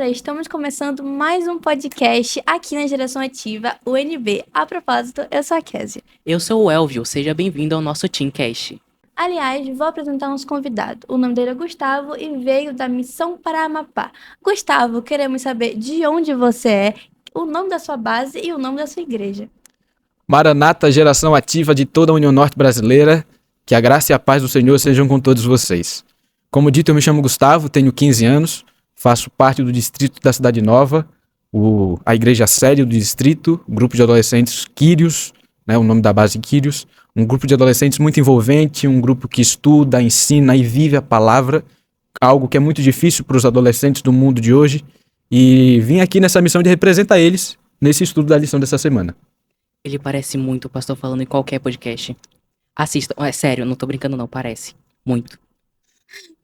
galera, estamos começando mais um podcast aqui na Geração Ativa, UNB. A propósito, eu sou a Kézia. Eu sou o Elvio, seja bem-vindo ao nosso Teamcast. Aliás, vou apresentar nosso convidado. O nome dele é Gustavo e veio da Missão para Amapá. Gustavo, queremos saber de onde você é, o nome da sua base e o nome da sua igreja. Maranata, Geração Ativa de toda a União Norte Brasileira, que a graça e a paz do Senhor sejam com todos vocês. Como dito, eu me chamo Gustavo, tenho 15 anos, faço parte do distrito da Cidade Nova, a igreja sede do distrito, o grupo de adolescentes Quírios, o nome da base Quírios, um grupo de adolescentes muito envolvente, um grupo que estuda, ensina e vive a palavra, algo que é muito difícil para os adolescentes do mundo de hoje, e vim aqui nessa missão de representar eles nesse estudo da lição dessa semana. Ele parece muito o pastor falando em qualquer podcast. Assistam, é sério, não tô brincando não, parece. Muito.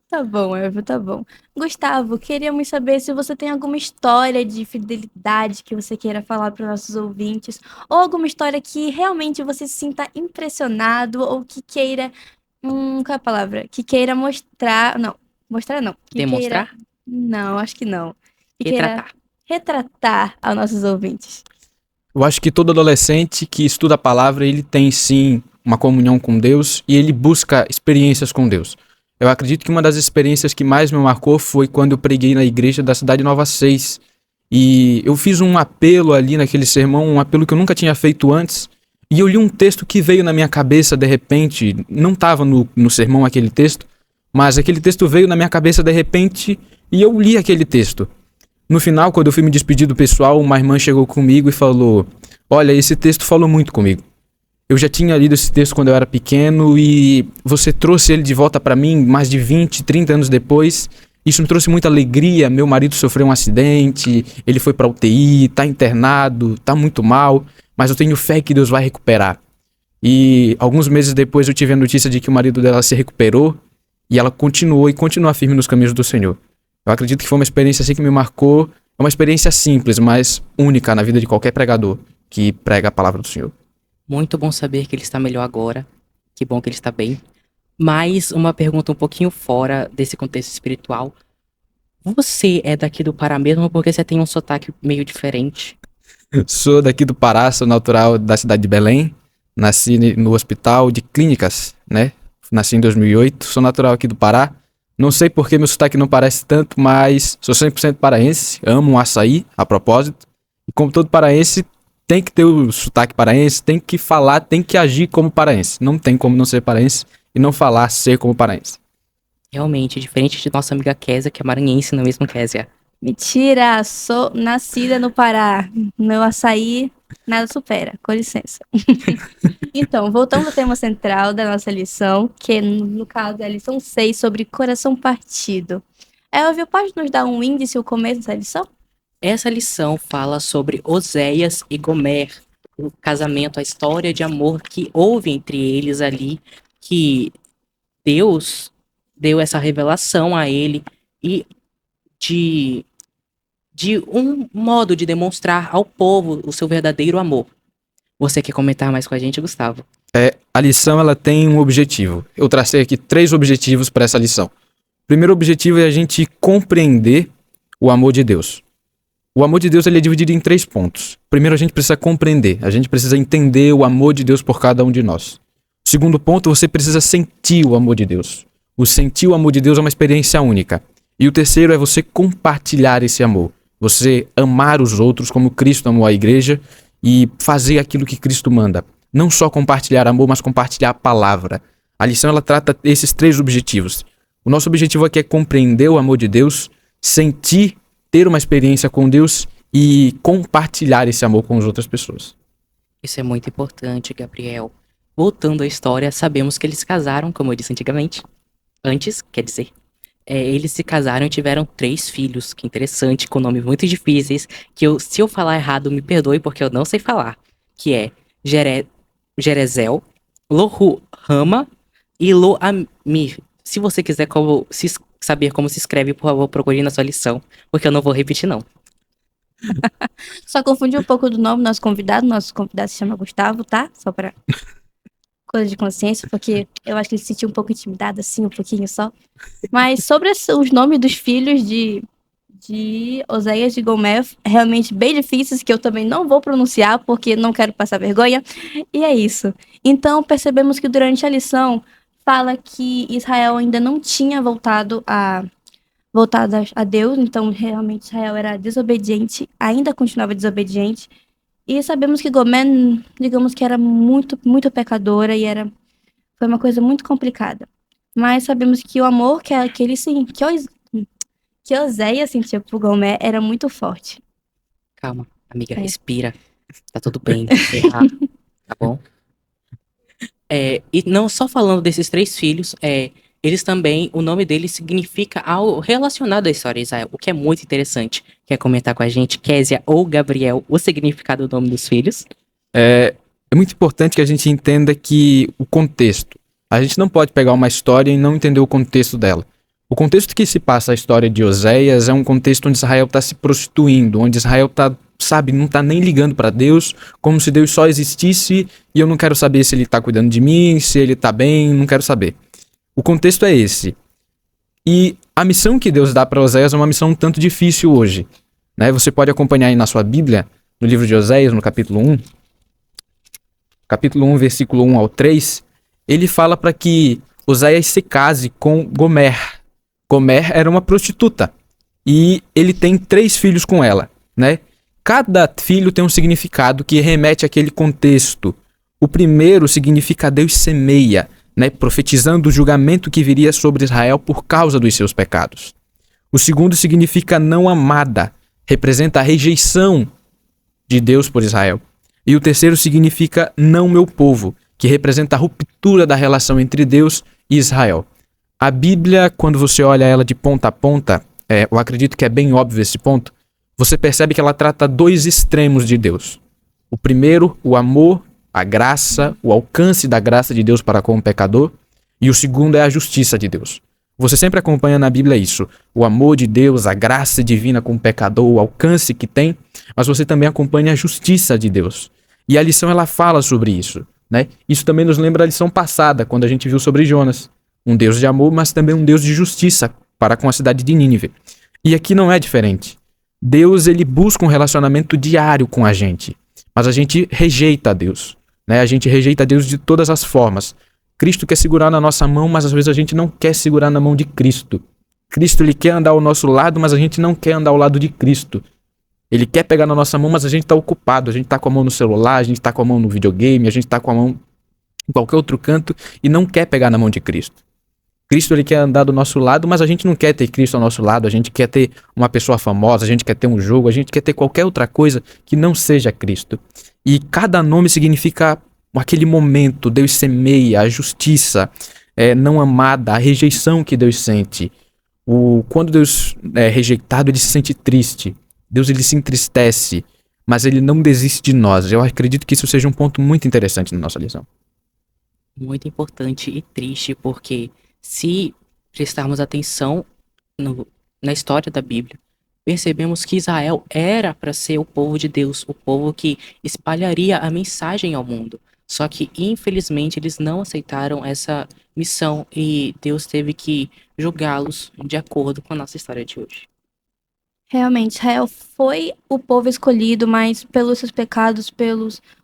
Tá bom, Elvio, tá bom. Gustavo, queríamos saber se você tem alguma história de fidelidade que você queira falar para os nossos ouvintes, ou alguma história que realmente você se sinta impressionado, ou que queira... qual é a palavra? Que queira mostrar... Não, mostrar não. Que Demonstrar? Queira... Não, acho que não. Que Retratar. queira retratar aos nossos ouvintes. Eu acho que todo adolescente que estuda a palavra, ele tem sim uma comunhão com Deus e ele busca experiências com Deus. Eu acredito que uma das experiências que mais me marcou foi quando eu preguei na igreja da Cidade Nova 6. E eu fiz um apelo ali naquele sermão, um apelo que eu nunca tinha feito antes. E eu li um texto que veio na minha cabeça de repente, não estava no sermão aquele texto, mas aquele texto veio na minha cabeça de repente e eu li aquele texto. No final, quando eu fui me despedir do pessoal, uma irmã chegou comigo e falou: "Olha, esse texto falou muito comigo. Eu já tinha lido esse texto quando eu era pequeno e você trouxe ele de volta para mim mais de 20, 30 anos depois. Isso me trouxe muita alegria. Meu marido sofreu um acidente, ele foi para UTI, tá internado, tá muito mal, mas eu tenho fé que Deus vai recuperar." E alguns meses depois eu tive a notícia de que o marido dela se recuperou e ela continuou e continua firme nos caminhos do Senhor. Eu acredito que foi uma experiência assim que me marcou. É uma experiência simples, mas única na vida de qualquer pregador que prega a palavra do Senhor. Muito bom saber que ele está melhor agora. Que bom que ele está bem. Mas uma pergunta um pouquinho fora desse contexto espiritual. Você é daqui do Pará mesmo porque você tem um sotaque meio diferente? Sou daqui do Pará, sou natural da cidade de Belém. Nasci no Hospital de Clínicas, Nasci em 2008, sou natural aqui do Pará. Não sei porque meu sotaque não parece tanto, mas sou 100% paraense, amo um açaí, a propósito. E como todo paraense, tem que ter o sotaque paraense, tem que falar, tem que agir como paraense. Não tem como não ser paraense e não falar ser como paraense. Realmente, diferente de nossa amiga Kézia, que é maranhense, não é mesmo, Kézia? Mentira, sou nascida no Pará. Meu açaí nada supera, com licença. Então, voltando ao tema central da nossa lição, que no caso é a lição 6 sobre coração partido. Elvio, pode nos dar um índice, o começo dessa lição? Essa lição fala sobre Oséias e Gomer, o casamento, a história de amor que houve entre eles ali, que Deus deu essa revelação a ele e de um modo de demonstrar ao povo o seu verdadeiro amor. Você quer comentar mais com a gente, Gustavo? A lição ela tem um objetivo. Eu tracei aqui 3 objetivos para essa lição. O primeiro objetivo é a gente compreender o amor de Deus. O amor de Deus ele é dividido em 3 pontos. Primeiro, a gente precisa compreender, a gente precisa entender o amor de Deus por cada um de nós. O segundo ponto, você precisa sentir o amor de Deus. O sentir o amor de Deus é uma experiência única. E o terceiro é você compartilhar esse amor. Você amar os outros como Cristo amou a igreja e fazer aquilo que Cristo manda. Não só compartilhar amor, mas compartilhar a palavra. A lição ela trata esses 3 objetivos. O nosso objetivo aqui é compreender o amor de Deus, sentir, ter uma experiência com Deus e compartilhar esse amor com as outras pessoas. Isso é muito importante, Gabriel. Voltando à história, sabemos que eles se casaram, como eu disse antigamente. Antes, quer dizer. Eles se casaram e tiveram 3 filhos. Que interessante, com nomes muito difíceis. Que se eu falar errado, me perdoe, porque eu não sei falar. Que é Jerezel, Lohurama e Loami. Se você quiser saber como se escreve, por favor, procure na sua lição. Porque eu não vou repetir, não. Só confundi um pouco do nome do nosso convidado. Nosso convidado se chama Gustavo, tá? Só pra coisa de consciência, porque eu acho que ele se sentiu um pouco intimidado, assim, um pouquinho só. Mas sobre os nomes dos filhos de de Oséias de Gomer, realmente bem difíceis, que eu também não vou pronunciar, porque não quero passar vergonha. E é isso. Então, percebemos que durante a lição, fala que Israel ainda não tinha voltado a Deus, então realmente Israel era desobediente, ainda continuava desobediente. E sabemos que Gomer, digamos que era muito, muito pecadora e foi uma coisa muito complicada. Mas sabemos que o amor que Oséias sentia por Gomer era muito forte. Calma, amiga, É. respira. Tá tudo bem. Errar, tá bom? E não só falando desses 3 filhos, eles também, o nome deles significa algo relacionado à história de Israel, o que é muito interessante. Quer comentar com a gente, Késia ou Gabriel, o significado do nome dos filhos? É muito importante que a gente entenda que o contexto. A gente não pode pegar uma história e não entender o contexto dela. O contexto que se passa a história de Oséias é um contexto onde Israel está se prostituindo, onde Israel não tá nem ligando para Deus, como se Deus só existisse e eu não quero saber se ele tá cuidando de mim, se ele tá bem, não quero saber. O contexto é esse. E a missão que Deus dá para Oséias é uma missão um tanto difícil hoje, né? Você pode acompanhar aí na sua Bíblia, no livro de Oséias, no capítulo 1. Capítulo 1, versículo 1 ao 3, ele fala para que Oséias se case com Gomer. Gomer era uma prostituta e ele tem 3 filhos com ela, né? Cada filho tem um significado que remete àquele contexto. O primeiro significa Deus semeia, né? Profetizando o julgamento que viria sobre Israel por causa dos seus pecados. O segundo significa não amada, representa a rejeição de Deus por Israel. E o terceiro significa não meu povo, que representa a ruptura da relação entre Deus e Israel. A Bíblia, quando você olha ela de ponta a ponta, eu acredito que é bem óbvio esse ponto, você percebe que ela trata 2 extremos de Deus. O primeiro, o amor, a graça, o alcance da graça de Deus para com o pecador. E o segundo é a justiça de Deus. Você sempre acompanha na Bíblia isso. O amor de Deus, a graça divina com o pecador, o alcance que tem. Mas você também acompanha a justiça de Deus. E a lição ela fala sobre isso, né? Isso também nos lembra a lição passada, quando a gente viu sobre Jonas. Um Deus de amor, mas também um Deus de justiça para com a cidade de Nínive. E aqui não é diferente. Deus ele busca um relacionamento diário com a gente, mas a gente rejeita a Deus, né? A gente rejeita a Deus de todas as formas. Cristo quer segurar na nossa mão, mas às vezes a gente não quer segurar na mão de Cristo. Cristo ele quer andar ao nosso lado, mas a gente não quer andar ao lado de Cristo. Ele quer pegar na nossa mão, mas a gente está ocupado. A gente está com a mão no celular, a gente está com a mão no videogame, a gente está com a mão em qualquer outro canto e não quer pegar na mão de Cristo. Cristo ele quer andar do nosso lado, mas a gente não quer ter Cristo ao nosso lado, a gente quer ter uma pessoa famosa, a gente quer ter um jogo, a gente quer ter qualquer outra coisa que não seja Cristo. E cada nome significa aquele momento, Deus semeia, a justiça não amada, a rejeição que Deus sente. Quando Deus é rejeitado, ele se sente triste. Deus ele se entristece, mas ele não desiste de nós. Eu acredito que isso seja um ponto muito interessante na nossa lição. Muito importante e triste, porque se prestarmos atenção na história da Bíblia, percebemos que Israel era para ser o povo de Deus, o povo que espalharia a mensagem ao mundo. Só que, infelizmente, eles não aceitaram essa missão e Deus teve que julgá-los de acordo com a nossa história de hoje. Realmente, Israel foi o povo escolhido, mas pelos seus pecados,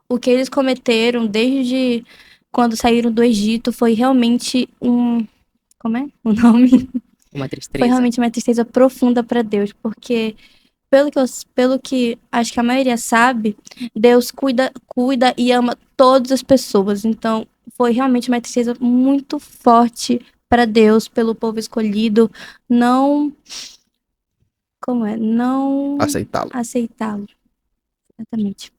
o que eles cometeram desde quando saíram do Egito, foi realmente como é o nome? Uma tristeza. Foi realmente uma tristeza profunda para Deus, porque pelo que acho que a maioria sabe, Deus cuida e ama todas as pessoas. Então, foi realmente uma tristeza muito forte para Deus, pelo povo escolhido, não aceitá-lo. Exatamente.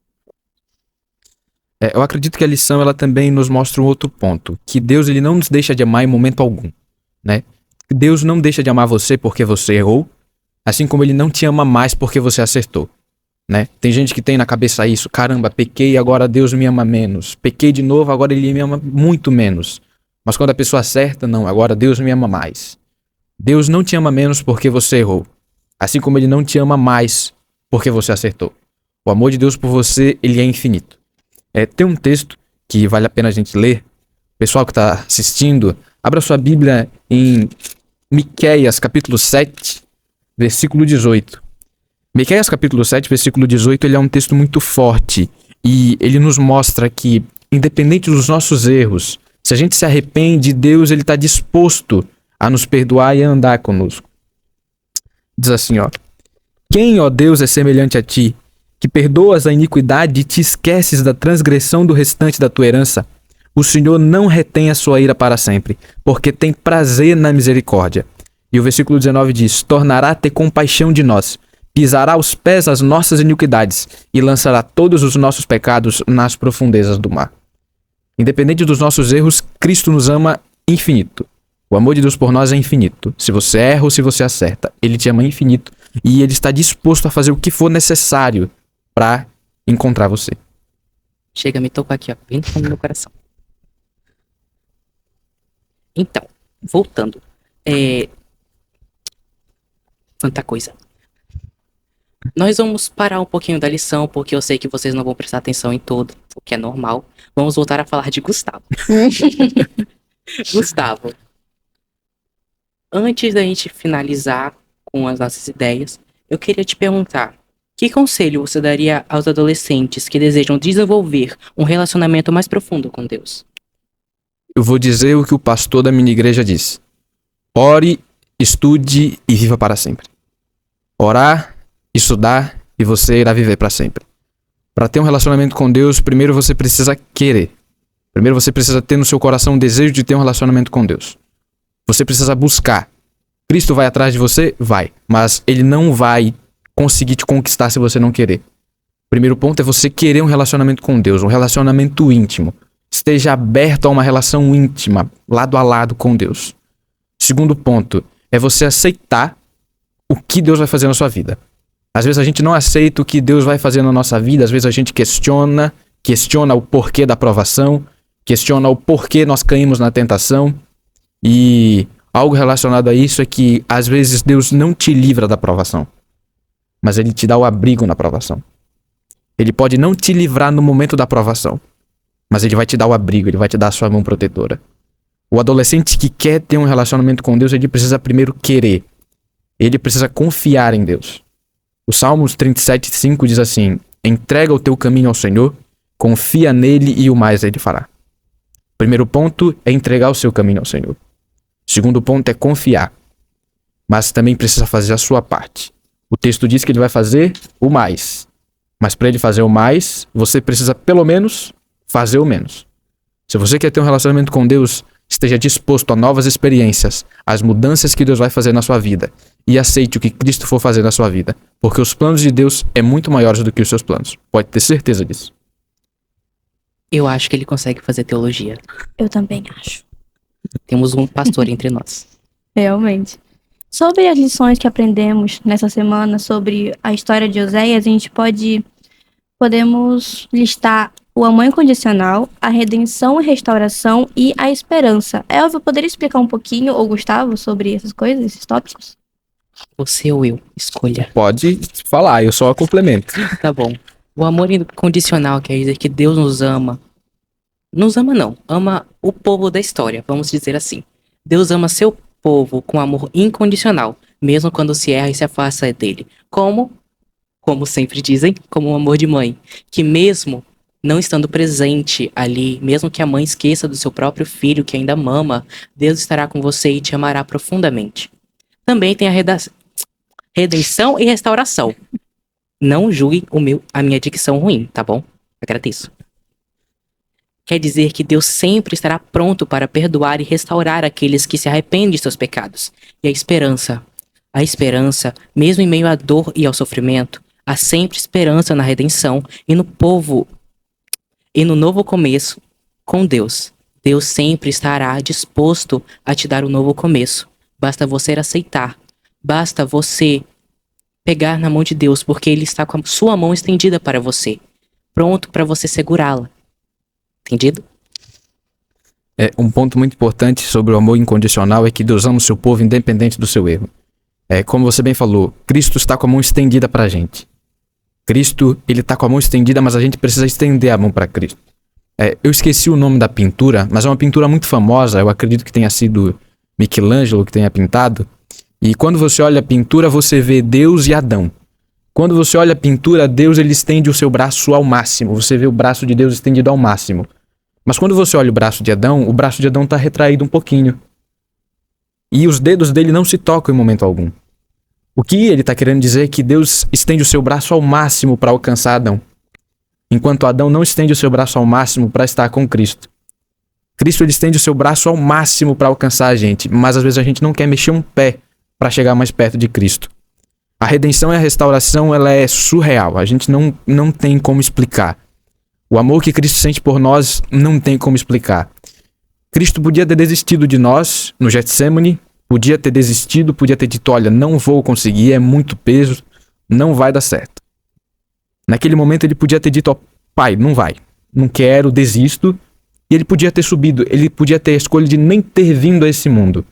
Eu acredito que a lição ela também nos mostra um outro ponto, que Deus ele não nos deixa de amar em momento algum, né? Deus não deixa de amar você porque você errou, assim como ele não te ama mais porque você acertou, né? Tem gente que tem na cabeça isso, caramba, pequei, agora Deus me ama menos. Pequei de novo, agora ele me ama muito menos. Mas quando a pessoa acerta, não, agora Deus me ama mais. Deus não te ama menos porque você errou, assim como ele não te ama mais porque você acertou. O amor de Deus por você, ele é infinito. Tem um texto que vale a pena a gente ler. Pessoal que está assistindo, abra sua Bíblia em Miqueias, capítulo 7, versículo 18. Miqueias capítulo 7, versículo 18, ele é um texto muito forte e ele nos mostra que, independente dos nossos erros, se a gente se arrepende, Deus ele está disposto a nos perdoar e a andar conosco. Diz assim, ó: quem, ó Deus, é semelhante a ti, que perdoas a iniquidade e te esqueces da transgressão do restante da tua herança? O Senhor não retém a sua ira para sempre, porque tem prazer na misericórdia. E o versículo 19 diz: tornará a ter compaixão de nós, pisará aos pés as nossas iniquidades e lançará todos os nossos pecados nas profundezas do mar. Independente dos nossos erros, Cristo nos ama infinito. O amor de Deus por nós é infinito. Se você erra ou se você acerta, Ele te ama infinito e Ele está disposto a fazer o que for necessário para encontrar você. Chega, me tocou aqui, ó, bem no fundo do meu coração. Então, voltando. Tanta coisa. Nós vamos parar um pouquinho da lição, porque eu sei que vocês não vão prestar atenção em tudo, o que é normal. Vamos voltar a falar de Gustavo. Gustavo, antes da gente finalizar com as nossas ideias, eu queria te perguntar: que conselho você daria aos adolescentes que desejam desenvolver um relacionamento mais profundo com Deus? Eu vou dizer o que o pastor da minha igreja diz: ore, estude e viva para sempre. Orar, estudar e você irá viver para sempre. Para ter um relacionamento com Deus, primeiro você precisa querer. Primeiro você precisa ter no seu coração o desejo de ter um relacionamento com Deus. Você precisa buscar. Cristo vai atrás de você? Vai. Mas Ele não vai conseguir te conquistar se você não querer. O primeiro ponto é você querer um relacionamento com Deus, um relacionamento íntimo. Esteja aberto a uma relação íntima, lado a lado com Deus. Segundo ponto é você aceitar o que Deus vai fazer na sua vida. Às vezes a gente não aceita o que Deus vai fazer na nossa vida, às vezes a gente questiona o porquê da provação, questiona o porquê nós caímos na tentação. E algo relacionado a isso é que às vezes Deus não te livra da provação, mas Ele te dá o abrigo na provação. Ele pode não te livrar no momento da provação, mas Ele vai te dar o abrigo, Ele vai te dar a sua mão protetora. O adolescente que quer ter um relacionamento com Deus, ele precisa primeiro querer. Ele precisa confiar em Deus. O Salmos 37:5 diz assim: entrega o teu caminho ao Senhor, confia nele e o mais Ele fará. Primeiro ponto é entregar o seu caminho ao Senhor. Segundo ponto é confiar. Mas também precisa fazer a sua parte. O texto diz que Ele vai fazer o mais. Mas para Ele fazer o mais, você precisa pelo menos fazer o menos. Se você quer ter um relacionamento com Deus, esteja disposto a novas experiências, às mudanças que Deus vai fazer na sua vida, e aceite o que Cristo for fazer na sua vida, porque os planos de Deus é muito maiores do que os seus planos. Pode ter certeza disso. Eu acho que ele consegue fazer teologia. Eu também acho. Temos um pastor entre nós. Realmente. Sobre as lições que aprendemos nessa semana sobre a história de Oséias, podemos listar o amor incondicional, a redenção e restauração e a esperança. Elvio, poderia explicar um pouquinho, ou Gustavo, sobre essas coisas, esses tópicos? Você ou eu? Escolha. Pode falar, eu só complemento. Tá bom. O amor incondicional quer dizer que Deus nos ama. Nos ama não, ama o povo da história, vamos dizer assim. Deus ama seu povo com amor incondicional, mesmo quando se erra e se afasta dele. Como sempre dizem, como um amor de mãe, que mesmo não estando presente ali, mesmo que a mãe esqueça do seu próprio filho que ainda mama, Deus estará com você e te amará profundamente. Também tem a redenção e restauração. Não julguem a minha dicção ruim, tá bom? Agradeço. Quer dizer que Deus sempre estará pronto para perdoar e restaurar aqueles que se arrependem de seus pecados. E a esperança, mesmo em meio à dor e ao sofrimento, há sempre esperança na redenção e no povo e no novo começo com Deus. Deus sempre estará disposto a te dar um novo começo. Basta você aceitar. Basta você pegar na mão de Deus, porque Ele está com a sua mão estendida para você, pronto para você segurá-la. Entendido? Um ponto muito importante sobre o amor incondicional é que Deus ama o seu povo independente do seu erro. Como você bem falou, Cristo está com a mão estendida para a gente. Cristo, Ele está com a mão estendida, mas a gente precisa estender a mão para Cristo. Eu esqueci o nome da pintura, mas é uma pintura muito famosa, eu acredito que tenha sido Michelangelo que tenha pintado, E quando você olha a pintura, você vê Deus e Adão. Quando você olha a pintura, Deus ele estende o seu braço ao máximo. Você vê o braço de Deus estendido ao máximo. Mas quando você olha o braço de Adão está retraído um pouquinho. E os dedos dele não se tocam em momento algum. O que ele está querendo dizer é que Deus estende o seu braço ao máximo para alcançar Adão. Enquanto Adão não estende o seu braço ao máximo para estar com Cristo. Cristo ele estende o seu braço ao máximo para alcançar a gente. Mas às vezes a gente não quer mexer um pé para chegar mais perto de Cristo. A redenção e a restauração ela é surreal. A gente não tem como explicar. O amor que Cristo sente por nós não tem como explicar. Cristo podia ter desistido de nós no Getsemane, podia ter desistido, podia ter dito, olha, não vou conseguir, é muito peso, não vai dar certo. Naquele momento ele podia ter dito, ó, pai, não vai, não quero, desisto. E ele podia ter subido, ele podia ter a escolha de nem ter vindo a esse mundo.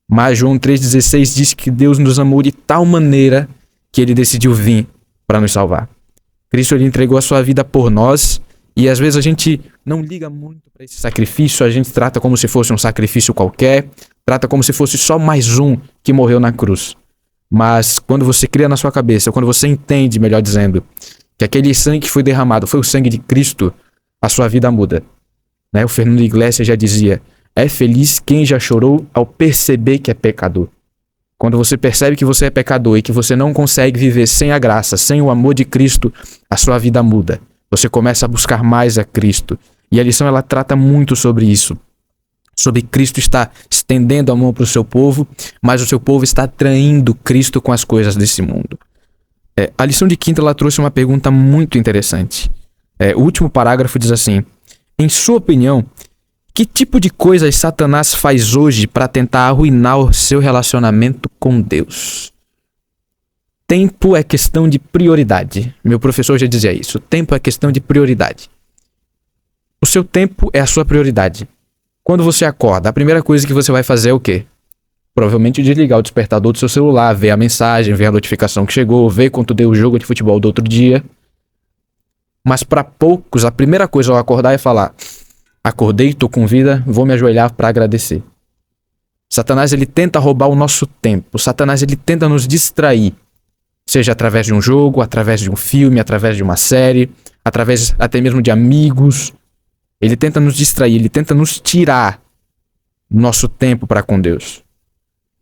Mas João 3,16 diz que Deus nos amou de tal maneira que ele decidiu vir para nos salvar. Cristo ele entregou a sua vida por nós e às vezes a gente não liga muito para esse sacrifício, a gente trata como se fosse um sacrifício qualquer, trata como se fosse só mais um que morreu na cruz. Mas quando você cria na sua cabeça, quando você entende, melhor dizendo, que aquele sangue que foi derramado foi o sangue de Cristo, a sua vida muda. Né? O Fernando Iglesias já dizia, é feliz quem já chorou ao perceber que é pecador. Quando você percebe que você é pecador e que você não consegue viver sem a graça, sem o amor de Cristo, a sua vida muda. Você começa a buscar mais a Cristo. E a lição ela trata muito sobre isso. Sobre Cristo estar estendendo a mão para o seu povo, mas o seu povo está traindo Cristo com as coisas desse mundo. A lição de quinta ela trouxe uma pergunta muito interessante. O último parágrafo diz assim, em sua opinião, que tipo de coisas Satanás faz hoje para tentar arruinar o seu relacionamento com Deus? Tempo é questão de prioridade. Meu professor já dizia isso. Tempo é questão de prioridade. O seu tempo é a sua prioridade. Quando você acorda, a primeira coisa que você vai fazer é o quê? Provavelmente desligar o despertador do seu celular, ver a mensagem, ver a notificação que chegou, ver quanto deu o jogo de futebol do outro dia. Mas para poucos, a primeira coisa ao acordar é falar... Acordei, tô com vida, vou me ajoelhar para agradecer. Satanás ele tenta roubar o nosso tempo. Satanás ele tenta nos distrair. Seja através de um jogo, através de um filme, através de uma série, através até mesmo de amigos. Ele tenta nos distrair, ele tenta nos tirar nosso tempo para com Deus.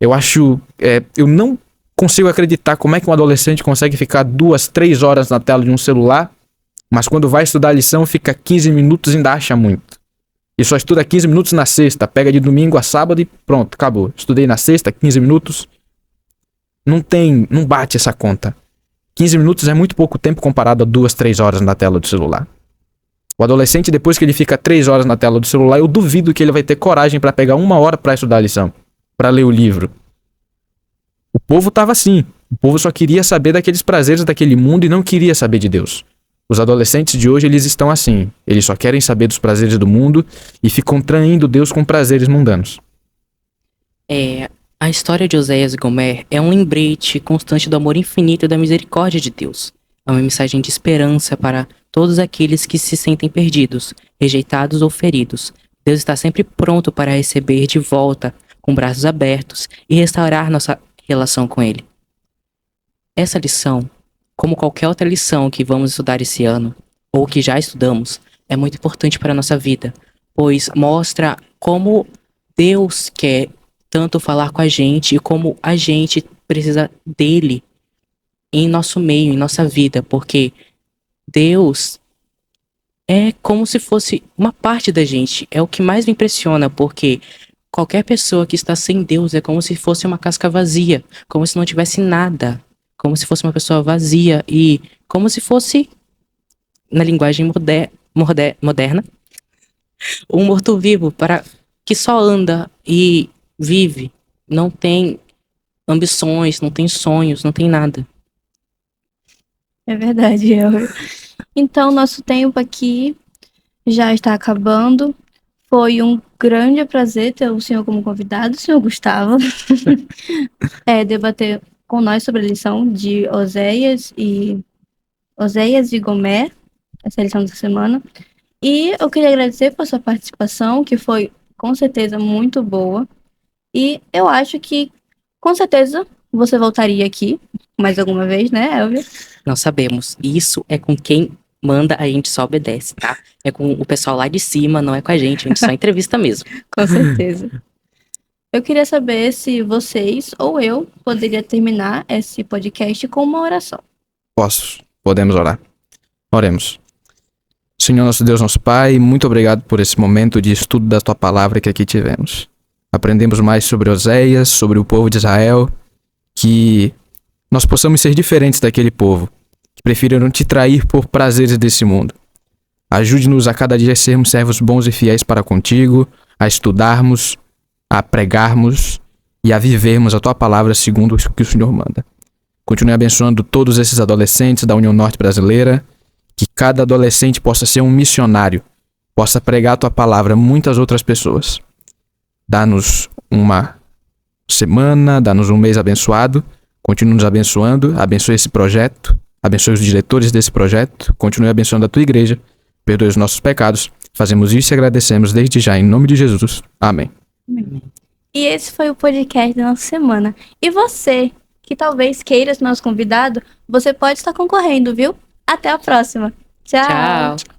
Eu não consigo acreditar como é que um adolescente consegue ficar 2, 3 horas na tela de um celular, mas quando vai estudar a lição fica 15 minutos e ainda acha muito. E só estuda 15 minutos na sexta, pega de domingo a sábado e pronto, acabou. Estudei na sexta, 15 minutos. Não bate essa conta. 15 minutos é muito pouco tempo comparado a 2, 3 horas na tela do celular. O adolescente, depois que ele fica 3 horas na tela do celular, eu duvido que ele vai ter coragem para pegar 1 hora para estudar a lição, para ler o livro. O povo tava assim. O povo só queria saber daqueles prazeres daquele mundo e não queria saber de Deus. Os adolescentes de hoje, eles estão assim. Eles só querem saber dos prazeres do mundo e ficam traindo Deus com prazeres mundanos. A história de Oséias e Gomer é um lembrete constante do amor infinito e da misericórdia de Deus. É uma mensagem de esperança para todos aqueles que se sentem perdidos, rejeitados ou feridos. Deus está sempre pronto para receber de volta, com braços abertos, e restaurar nossa relação com Ele. Essa lição, como qualquer outra lição que vamos estudar esse ano, ou que já estudamos, é muito importante para a nossa vida, pois mostra como Deus quer tanto falar com a gente e como a gente precisa dele em nosso meio, em nossa vida, porque Deus é como se fosse uma parte da gente, é o que mais me impressiona, porque qualquer pessoa que está sem Deus é como se fosse uma casca vazia, como se não tivesse nada, como se fosse uma pessoa vazia e como se fosse, na linguagem moderna, um morto-vivo que só anda e vive, não tem ambições, não tem sonhos, não tem nada. É verdade, Elber. Então, nosso tempo aqui já está acabando. Foi um grande prazer ter o senhor como convidado, o senhor Gustavo, debater com nós sobre a lição de Oséias e Gomer, essa lição dessa semana. E eu queria agradecer por sua participação, que foi com certeza muito boa. E eu acho que Com certeza você voltaria aqui mais alguma vez, né, Elvia? Não sabemos. Isso é com quem manda, a gente só obedece, tá? É com o pessoal lá de cima, não é com a gente só entrevista mesmo. Com certeza. Eu queria saber se vocês ou eu poderia terminar esse podcast com uma oração. Podemos orar. Oremos. Senhor nosso Deus, nosso Pai, muito obrigado por esse momento de estudo da Tua Palavra que aqui tivemos. Aprendemos mais sobre Oséias, sobre o povo de Israel, que nós possamos ser diferentes daquele povo, que preferiram te trair por prazeres desse mundo. Ajude-nos a cada dia sermos servos bons e fiéis para contigo, a estudarmos, a pregarmos e a vivermos a Tua Palavra segundo o que o Senhor manda. Continue abençoando todos esses adolescentes da União Norte Brasileira, que cada adolescente possa ser um missionário, possa pregar a Tua Palavra a muitas outras pessoas. Dá-nos uma semana, dá-nos um mês abençoado, continue nos abençoando, abençoe esse projeto, abençoe os diretores desse projeto, continue abençoando a Tua igreja, perdoe os nossos pecados. Fazemos isso e agradecemos desde já, em nome de Jesus. Amém. E esse foi o podcast da nossa semana. E você, que talvez queira ser nosso convidado, você pode estar concorrendo, viu? Até a próxima. Tchau! Tchau!